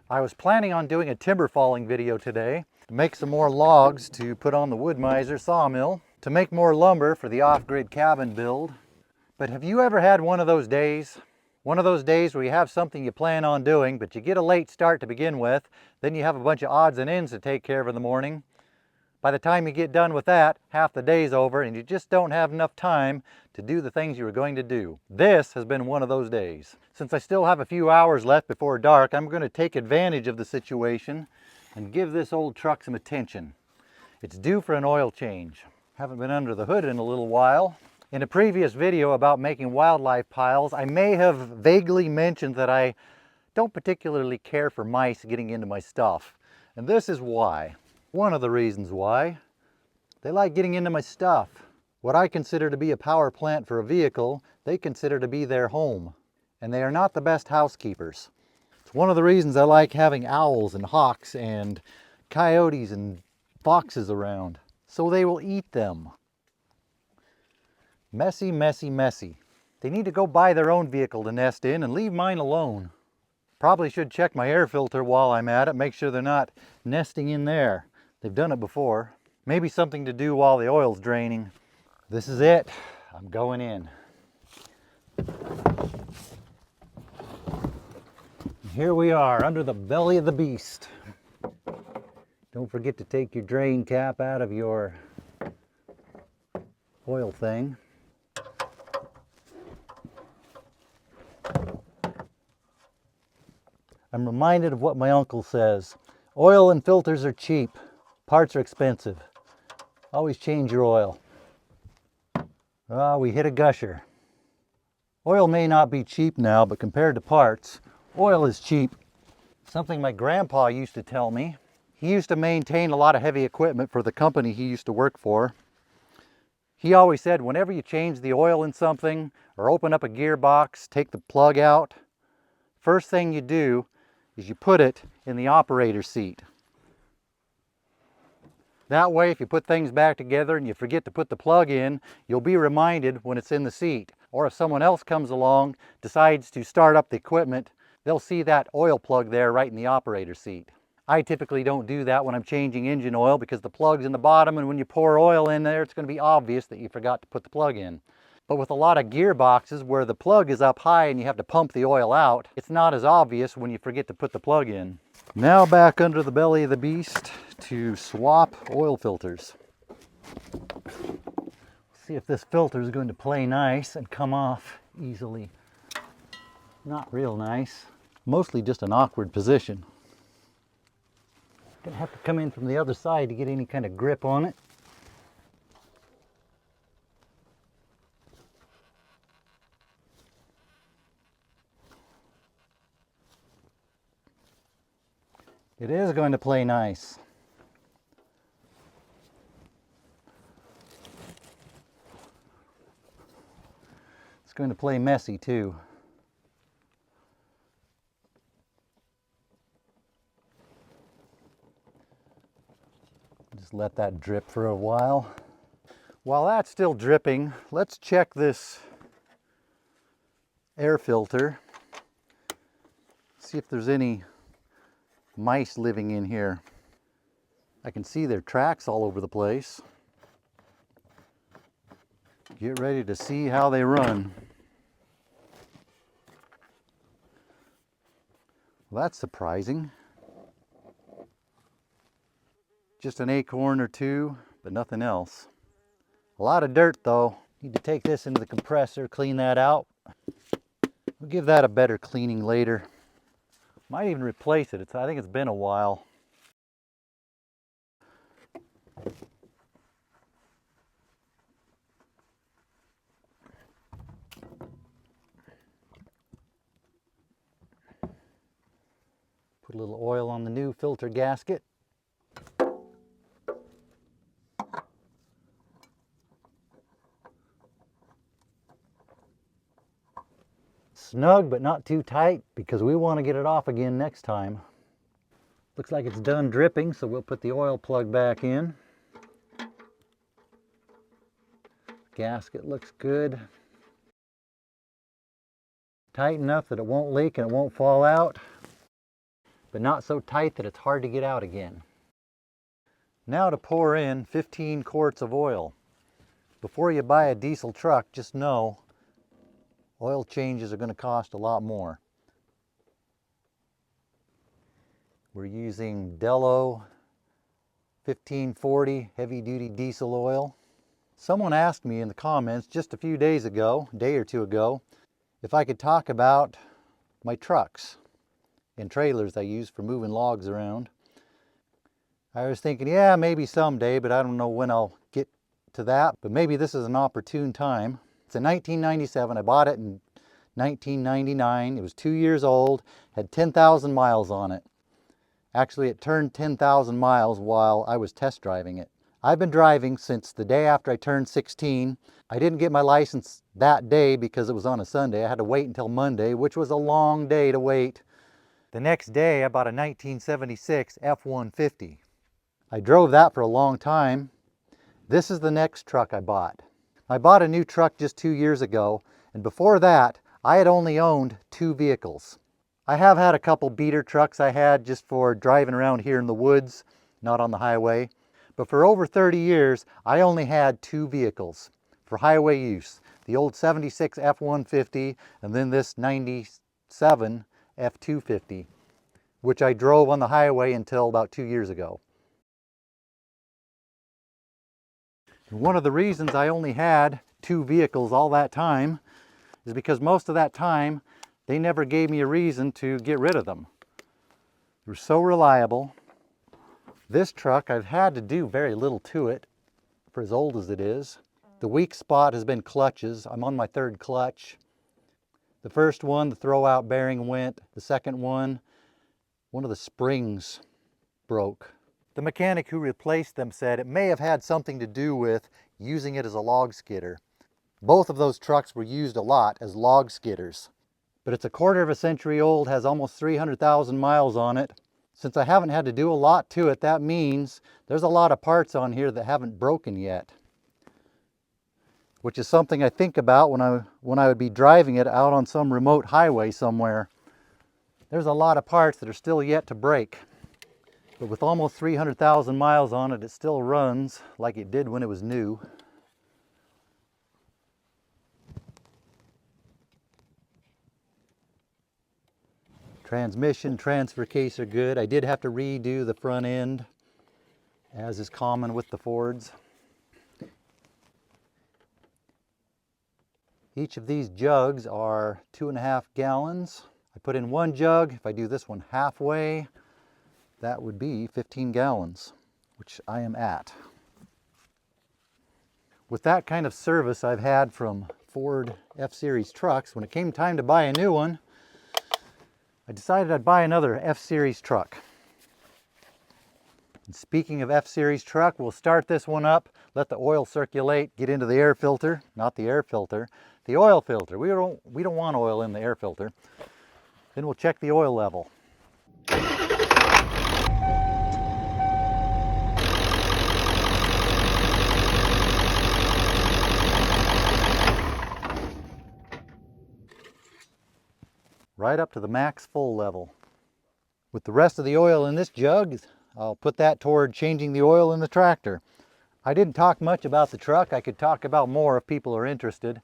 I was planning on doing a timber falling video today to make some more logs to put on the Wood Miser sawmill, to make more lumber for the off-grid cabin build. But have you ever had one of those days? One of those days where you have something you plan on doing, but you get a late start to begin with, then you have a bunch of odds and ends to take care of in the morning. By the time you get done with that, half the day's over and you just don't have enough time to do the things you were going to do. This has been one of those days. Since I still have a few hours left before dark, I'm going to take advantage of the situation and give this old truck some attention. It's due for an oil change. Haven't been under the hood in a little while. In a previous video about making wildlife piles, I may have vaguely mentioned that I don't particularly care for mice getting into my stuff. And this is why. One of the reasons why. They like getting into my stuff. What I consider to be a power plant for a vehicle, they consider to be their home. And they are not the best housekeepers. It's one of the reasons I like having owls and hawks and coyotes and foxes around. So they will eat them. Messy, messy, messy. They need to go buy their own vehicle to nest in and leave mine alone. Probably should check my air filter while I'm at it, make sure they're not nesting in there. They've done it before. Maybe something to do while the oil's draining. This is it. I'm going in. Here we are under the belly of the beast. Don't forget to take your drain cap out of your oil thing. I'm reminded of what my uncle says. Oil and filters are cheap. Parts are expensive. Always change your oil. We hit a gusher. Oil may not be cheap now, but compared to parts, oil is cheap. Something my grandpa used to tell me. He used to maintain a lot of heavy equipment for the company he used to work for. He always said whenever you change the oil in something or open up a gearbox, take the plug out, first thing you do is you put it in the operator's seat. That way, if you put things back together and you forget to put the plug in, you'll be reminded when it's in the seat. Or if someone else comes along, decides to start up the equipment, they'll see that oil plug there right in the operator's seat. I typically don't do that when I'm changing engine oil because the plug's in the bottom, and when you pour oil in there, it's going to be obvious that you forgot to put the plug in. But with a lot of gearboxes where the plug is up high and you have to pump the oil out, it's not as obvious when you forget to put the plug in. Now back under the belly of the beast to swap oil filters. See if this filter is going to play nice and come off easily. Not real nice. Mostly just an awkward position. Gonna have to come in from the other side to get any kind of grip on it. It is going to play nice. It's going to play messy too. Just let that drip for a while. While that's still dripping, let's check this air filter. See if there's any mice living in here. I can see their tracks all over the place. Get ready to see how they run. Well, that's surprising. Just an acorn or two, but nothing else. A lot of dirt though. Need to take this into the compressor, clean that out. We'll give that a better cleaning later. Might even replace it. I think it's been a while. Put a little oil on the new filter gasket. Snug but not too tight because we want to get it off again next time. Looks like it's done dripping, so we'll put the oil plug back in. Gasket looks good. Tight enough that it won't leak and it won't fall out. but not so tight that it's hard to get out again. Now to pour in 15 quarts of oil. Before you buy a diesel truck, just know oil changes are going to cost a lot more. We're using Dello 1540 heavy duty diesel oil. Someone asked me in the comments just a few days ago, a day or two ago, if I could talk about my trucks and trailers I use for moving logs around. I was thinking, yeah, maybe someday, but I don't know when I'll get to that, but maybe this is an opportune time. It's a 1997. I bought it in 1999. It was 2 years old, had 10,000 miles on it. Actually, it turned 10,000 miles while I was test driving it. I've been driving since the day after I turned 16. I didn't get my license that day because it was on a Sunday. I had to wait until Monday, which was a long day to wait. The next day, I bought a 1976 F-150. I drove that for a long time. This is the next truck I bought. I bought a new truck just 2 years ago, and before that, I had only owned 2 vehicles. I have had a couple beater trucks I had just for driving around here in the woods, not on the highway. But for over 30 years, I only had 2 vehicles for highway use. The old 76 F-150 and then this 97 F-250, which I drove on the highway until about 2 years ago. And one of the reasons I only had 2 vehicles all that time is because most of that time, they never gave me a reason to get rid of them. They were so reliable. This truck, I've had to do very little to it for as old as it is. The weak spot has been clutches. I'm on my 3rd clutch. The first one, the throwout bearing went. The second one of the springs broke. The mechanic who replaced them said it may have had something to do with using it as a log skidder. Both of those trucks were used a lot as log skidders. But it's a quarter of a century old, has almost 300,000 miles on it. Since I haven't had to do a lot to it, that means there's a lot of parts on here that haven't broken yet. Which is something I think about when I would be driving it out on some remote highway somewhere. There's a lot of parts that are still yet to break. But with almost 300,000 miles on it, it still runs like it did when it was new. Transmission, transfer case are good. I did have to redo the front end, as is common with the Fords. Each of these jugs are 2.5 gallons. I put in 1 jug. If I do this one halfway, that would be 15 gallons, which I am at. With that kind of service I've had from Ford F-Series trucks, when it came time to buy a new one, I decided I'd buy another F-Series truck. And speaking of F-Series truck, we'll start this one up, let the oil circulate, get into the air filter, not the air filter, the oil filter. We don't want oil in the air filter. Then we'll check the oil level. Right up to the max full level. With the rest of the oil in this jug, I'll put that toward changing the oil in the tractor. I didn't talk much about the truck. I could talk about more if people are interested.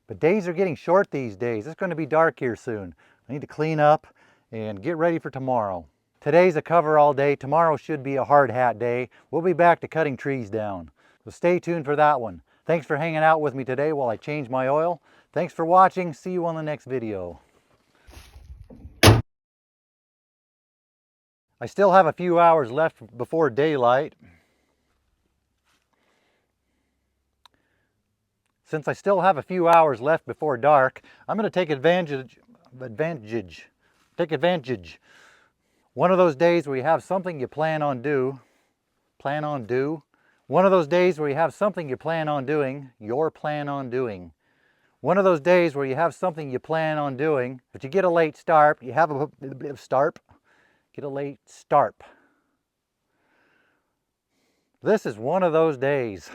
But days are getting short these days. It's going to be dark here soon. I need to clean up and get ready for tomorrow. Today's a cover all day. Tomorrow should be a hard hat day. We'll be back to cutting trees down. So stay tuned for that one. Thanks for hanging out with me today while I change my oil. Thanks for watching. See you on the next video. I still have a few hours left before daylight. Since I still have a few hours left before dark, I'm going to take advantage. One of those days where you have something you plan on do. One of those days where you have something you plan on doing, One of those days where you have something you plan on doing, but you get a late start, you have a get a late start. This is one of those days.